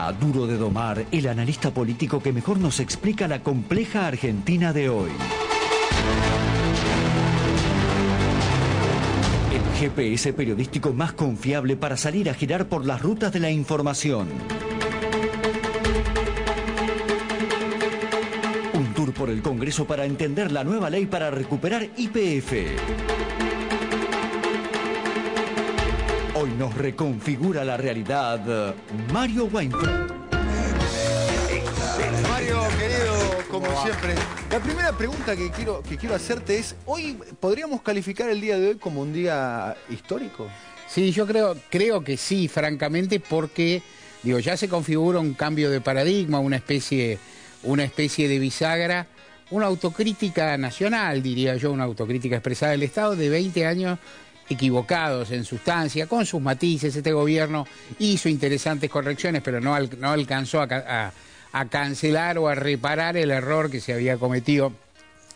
Llega a Duro de Domar el analista político que mejor nos explica la compleja Argentina de hoy. El GPS periodístico más confiable para salir a girar por las rutas de la información. Un tour por el Congreso para entender la nueva ley para recuperar YPF. Hoy nos reconfigura la realidad Mario Weinfeld. Mario, querido, como siempre, la primera pregunta que quiero hacerte es, ¿hoy podríamos calificar el día de hoy como un día histórico? Sí, yo creo que sí, francamente, porque ya se configura un cambio de paradigma, una especie de bisagra, una autocrítica nacional, diría yo, una autocrítica expresada del Estado de 20 años equivocados en sustancia, con sus matices. Este gobierno hizo interesantes correcciones, pero no alcanzó a cancelar o a reparar el error que se había cometido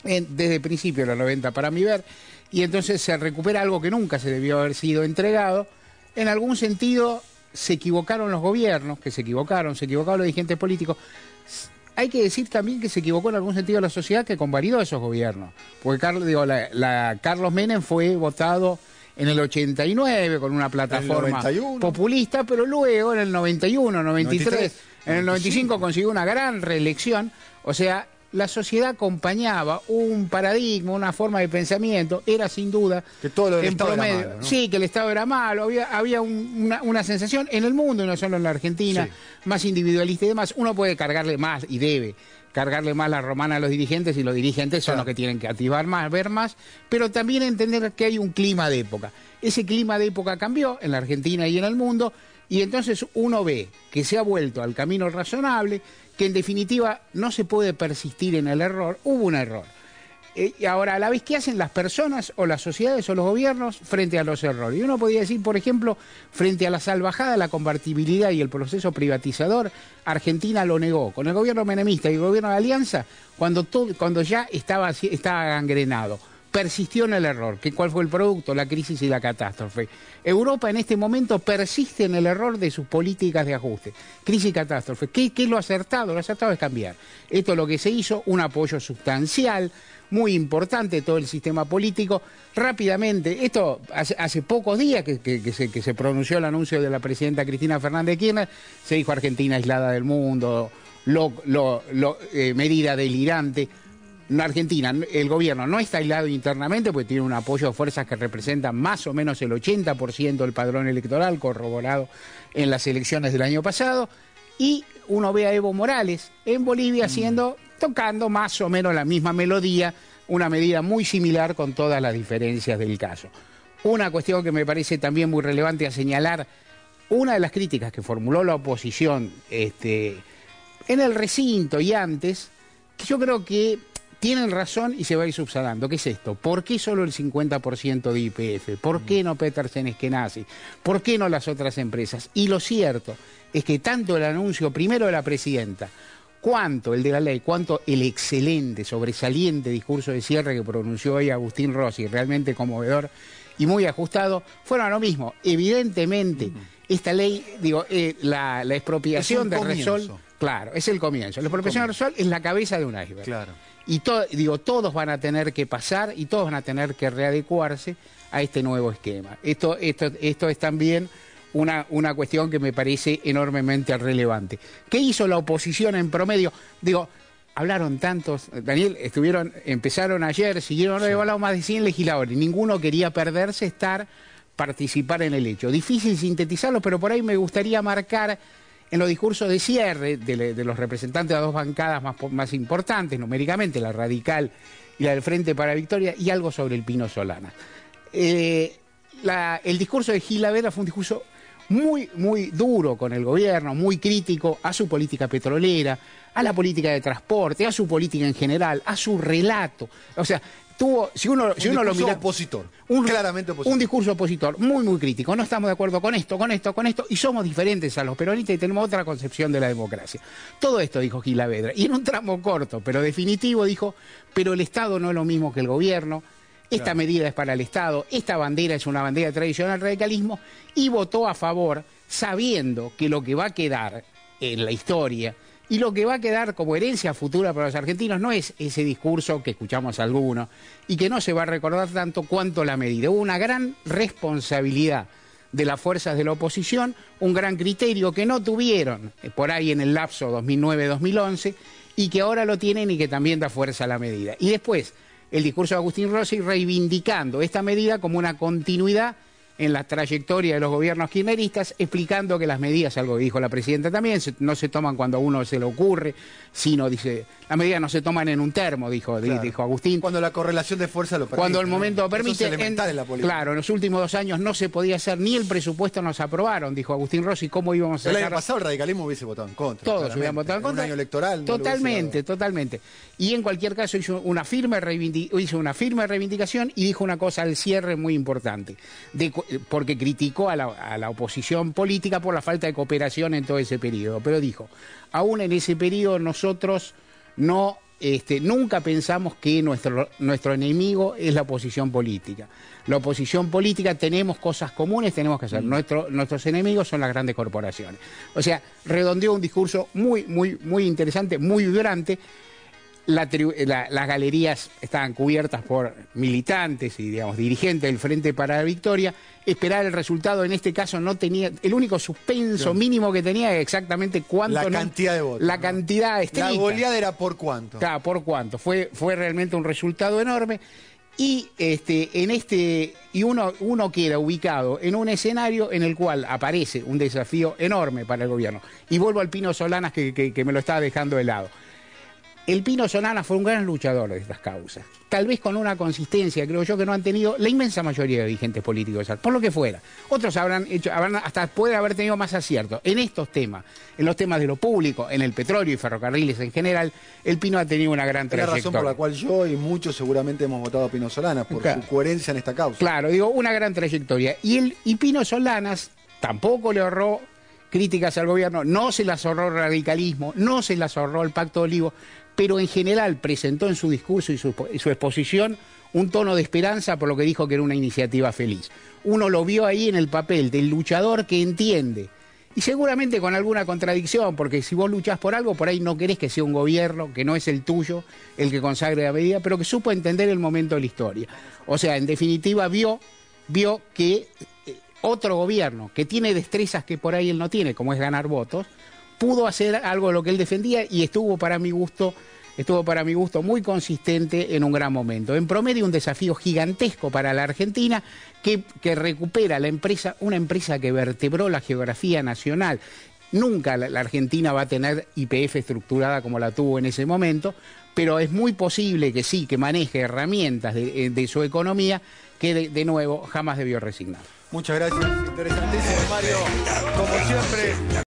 desde el principio de los 90 para mi ver, y entonces se recupera algo que nunca se debió haber sido entregado. En algún sentido se equivocaron los gobiernos, se equivocaron los dirigentes políticos. Hay que decir también que se equivocó en algún sentido la sociedad que convalidó esos gobiernos, porque Carlos Menem fue votado en el 89 con una plataforma populista, pero luego en el 91, 93, en el 95 consiguió una gran reelección. O sea, la sociedad acompañaba un paradigma, una forma de pensamiento. Era sin duda que todo lo del Estado era malo, ¿no? Sí, que el Estado era malo. Había una sensación en el mundo, y no solo en la Argentina, sí, más individualista y demás. Uno puede cargarle más, y debe cargarle más la romana a los dirigentes, y los dirigentes son los que tienen que activar más, ver más, pero también entender que hay un clima de época. Ese clima de época cambió en la Argentina y en el mundo, y entonces uno ve que se ha vuelto al camino razonable, que en definitiva no se puede persistir en el error. Hubo un error. Y ahora, a la vez, ¿qué hacen las personas o las sociedades o los gobiernos frente a los errores? Y uno podría decir, por ejemplo, frente a la salvajada, la convertibilidad y el proceso privatizador, Argentina lo negó. Con el gobierno menemista y el gobierno de Alianza, cuando ya estaba gangrenado, persistió en el error. ¿Cuál fue el producto? La crisis y la catástrofe. Europa en este momento persiste en el error de sus políticas de ajuste. Crisis y catástrofe. ¿Qué es lo acertado? Lo acertado es cambiar. Esto es lo que se hizo, un apoyo sustancial, muy importante de todo el sistema político. Rápidamente, esto hace pocos días que se pronunció el anuncio de la presidenta Cristina Fernández de Kirchner, se dijo Argentina aislada del mundo, medida delirante. En Argentina, el gobierno no está aislado internamente, porque tiene un apoyo de fuerzas que representan más o menos el 80% del padrón electoral, corroborado en las elecciones del año pasado, y uno ve a Evo Morales en Bolivia tocando más o menos la misma melodía, una medida muy similar con todas las diferencias del caso. Una cuestión que me parece también muy relevante a señalar, una de las críticas que formuló la oposición en el recinto y antes, que yo creo que tienen razón y se va a ir subsanando. ¿Qué es esto? ¿Por qué solo el 50% de YPF? ¿Por qué no Petersen Eskenazi? ¿Por qué no las otras empresas? Y lo cierto es que tanto el anuncio primero de la presidenta, cuanto el de la ley, cuanto el excelente, sobresaliente discurso de cierre que pronunció hoy Agustín Rossi, realmente conmovedor y muy ajustado, fueron a lo mismo. Evidentemente, esta ley, la expropiación de Repsol, claro, es el comienzo. La expropiación de Repsol es la cabeza de un iceberg. Claro. Y todos van a tener que pasar y todos van a tener que readecuarse a este nuevo esquema. Esto es también una cuestión que me parece enormemente relevante. ¿Qué hizo la oposición en promedio? Hablaron tantos, Daniel, empezaron ayer, siguieron, sí, hablado más de 100 legisladores, ninguno quería perderse, participar en el hecho. Difícil sintetizarlo, pero por ahí me gustaría marcar en los discursos de cierre de los representantes de las dos bancadas más importantes numéricamente, la radical y la del Frente para la Victoria, y algo sobre el Pino Solana. El discurso de Gilavera fue un discurso muy, muy duro con el gobierno, muy crítico a su política petrolera, a la política de transporte, a su política en general, a su relato. O sea, si uno lo mira, opositor, claramente opositor. Un discurso opositor muy, muy crítico. No estamos de acuerdo con esto, y somos diferentes a los peronistas y tenemos otra concepción de la democracia. Todo esto dijo Gilavedra, y en un tramo corto, pero definitivo, dijo, pero el Estado no es lo mismo que el gobierno, esta medida es para el Estado, esta bandera es una bandera tradicional del radicalismo, y votó a favor, sabiendo que lo que va a quedar en la historia. Y lo que va a quedar como herencia futura para los argentinos no es ese discurso que escuchamos algunos y que no se va a recordar tanto cuanto la medida. Hubo una gran responsabilidad de las fuerzas de la oposición, un gran criterio que no tuvieron por ahí en el lapso 2009-2011 y que ahora lo tienen y que también da fuerza a la medida. Y después, el discurso de Agustín Rossi reivindicando esta medida como una continuidad en la trayectoria de los gobiernos kirchneristas, explicando que las medidas, algo que dijo la presidenta también, no se toman cuando a uno se le ocurre, sino, dice, las medidas no se toman en un termo, dijo Agustín. Cuando la correlación de fuerza lo permite. Cuando el momento lo permite. Eso es elemental en la política. Claro, en los últimos 2 años no se podía hacer, ni el presupuesto nos aprobaron, dijo Agustín Rossi, ¿cómo íbamos a hacer? El año pasado el radicalismo hubiese votado en contra. Todos hubieran votado en contra. En un año electoral. Totalmente, totalmente. Y en cualquier caso hizo una firme reivindicación y dijo una cosa al cierre muy importante, porque criticó a la oposición política por la falta de cooperación en todo ese periodo. Pero dijo, aún en ese periodo nosotros nunca pensamos que nuestro enemigo es la oposición política. La oposición política tenemos cosas comunes, tenemos que hacer. Nuestros enemigos son las grandes corporaciones. O sea, redondeó un discurso muy interesante, muy vibrante. Las galerías estaban cubiertas por militantes y, digamos, dirigentes del Frente para la Victoria. Esperar el resultado en este caso no tenía... El único suspenso mínimo que tenía era exactamente cuánto... La cantidad de votos. La cantidad estricta. La goleada era por cuánto. Claro, por cuánto. Fue realmente un resultado enorme. Y uno queda ubicado en un escenario en el cual aparece un desafío enorme para el gobierno. Y vuelvo al Pino Solanas que me lo estaba dejando de lado. El Pino Solanas fue un gran luchador de estas causas. Tal vez con una consistencia, creo yo, que no han tenido la inmensa mayoría de dirigentes políticos, por lo que fuera. Otros hasta puede haber tenido más acierto. En estos temas, en los temas de lo público, en el petróleo y ferrocarriles en general, el Pino ha tenido una gran trayectoria. Es la razón por la cual yo y muchos seguramente hemos votado a Pino Solanas, por su coherencia en esta causa. Claro, digo, una gran trayectoria. Y Pino Solanas tampoco le ahorró críticas al gobierno, no se las ahorró el radicalismo, no se las ahorró el Pacto de Olivos, pero en general presentó en su discurso y su exposición un tono de esperanza por lo que dijo que era una iniciativa feliz. Uno lo vio ahí en el papel del luchador que entiende, y seguramente con alguna contradicción, porque si vos luchás por algo, por ahí no querés que sea un gobierno, que no es el tuyo, el que consagre la medida, pero que supo entender el momento de la historia. O sea, en definitiva vio que otro gobierno que tiene destrezas que por ahí él no tiene, como es ganar votos, pudo hacer algo de lo que él defendía y estuvo para mi gusto muy consistente en un gran momento. En promedio, un desafío gigantesco para la Argentina que recupera una empresa que vertebró la geografía nacional. Nunca la Argentina va a tener YPF estructurada como la tuvo en ese momento, pero es muy posible que sí, que maneje herramientas de su economía que de nuevo jamás debió resignar. Muchas gracias, interesantísimo, Mario, como siempre.